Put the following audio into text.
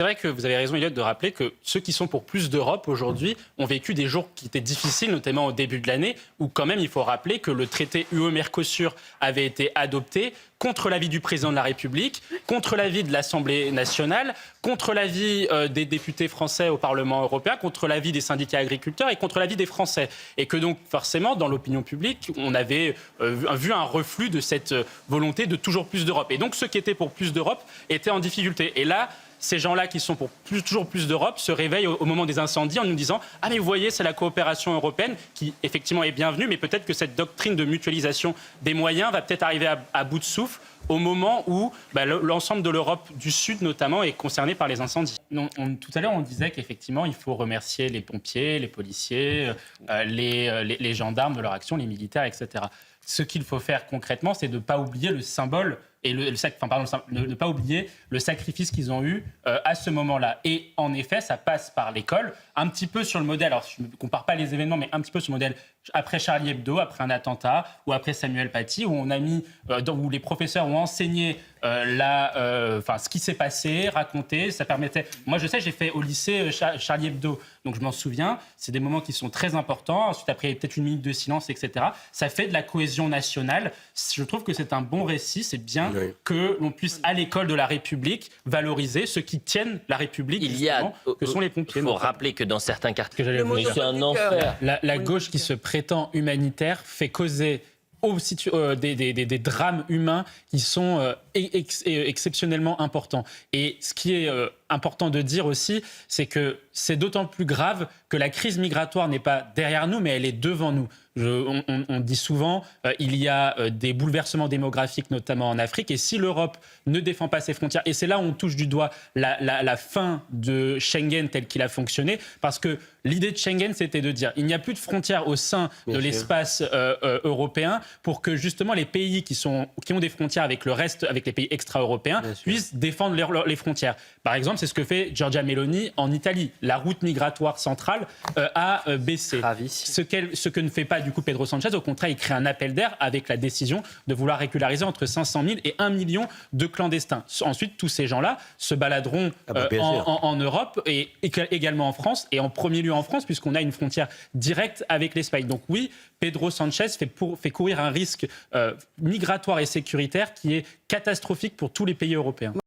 C'est vrai que vous avez raison, Elliot, de rappeler que ceux qui sont pour plus d'Europe aujourd'hui ont vécu des jours qui étaient difficiles, notamment au début de l'année, où quand même il faut rappeler que le traité UE-Mercosur avait été adopté contre l'avis du président de la République, contre l'avis de l'Assemblée nationale, contre l'avis des députés français au Parlement européen, contre l'avis des syndicats agriculteurs et contre l'avis des Français. Et que donc forcément, dans l'opinion publique, on avait vu un reflux de cette volonté de toujours plus d'Europe. Et donc ceux qui étaient pour plus d'Europe étaient en difficulté. Et là, ces gens-là qui sont pour toujours plus d'Europe se réveillent au moment des incendies en nous disant « Ah mais vous voyez, c'est la coopération européenne qui effectivement est bienvenue, mais peut-être que cette doctrine de mutualisation des moyens va peut-être arriver à bout de souffle au moment où l'ensemble de l'Europe du Sud notamment est concernée par les incendies. » Tout à l'heure, on disait qu'effectivement, il faut remercier les pompiers, les policiers, les gendarmes de leur action, les militaires, etc. Ce qu'il faut faire concrètement, c'est de ne pas oublier le symbole et ne pas oublier le sacrifice qu'ils ont eu à ce moment-là. Et en effet, ça passe par l'école, un petit peu sur le modèle, alors je ne compare pas les événements, mais un petit peu sur le modèle après Charlie Hebdo, après un attentat, ou après Samuel Paty, où on a mis, où les professeurs ont enseigné ce qui s'est passé, raconté, ça permettait... Moi, je sais, j'ai fait au lycée Charlie Hebdo, donc je m'en souviens, c'est des moments qui sont très importants, ensuite après peut-être une minute de silence, etc. Ça fait de la cohésion nationale. Je trouve que c'est un bon récit, c'est bien que l'on puisse, à l'école de la République, valoriser ceux qui tiennent la République, que sont les pompiers. Il faut rappeler que dans certains quartiers, c'est un enfer. La gauche qui se prétend humanitaire fait causer des drames humains qui sont exceptionnellement importants. Et ce qui est important de dire aussi, c'est que c'est d'autant plus grave que la crise migratoire n'est pas derrière nous, mais elle est devant nous. On dit souvent il y a des bouleversements démographiques, notamment en Afrique, et si l'Europe ne défend pas ses frontières, et c'est là où on touche du doigt la fin de Schengen tel qu'il a fonctionné, parce que l'idée de Schengen, c'était de dire il n'y a plus de frontières au sein de l'espace européen pour que justement les pays qui ont des frontières avec le reste, avec les pays extra-européens, puissent défendre les frontières. Par exemple, c'est ce que fait Giorgia Meloni en Italie. La route migratoire centrale a baissé. Ce que ne fait pas du coup Pedro Sanchez, au contraire, il crée un appel d'air avec la décision de vouloir régulariser entre 500 000 et 1 million de clandestins. Ensuite, tous ces gens-là se baladeront en Europe et également en France, et en premier lieu en France, puisqu'on a une frontière directe avec l'Espagne. Donc oui, Pedro Sanchez fait courir un risque migratoire et sécuritaire qui est catastrophique pour tous les pays européens.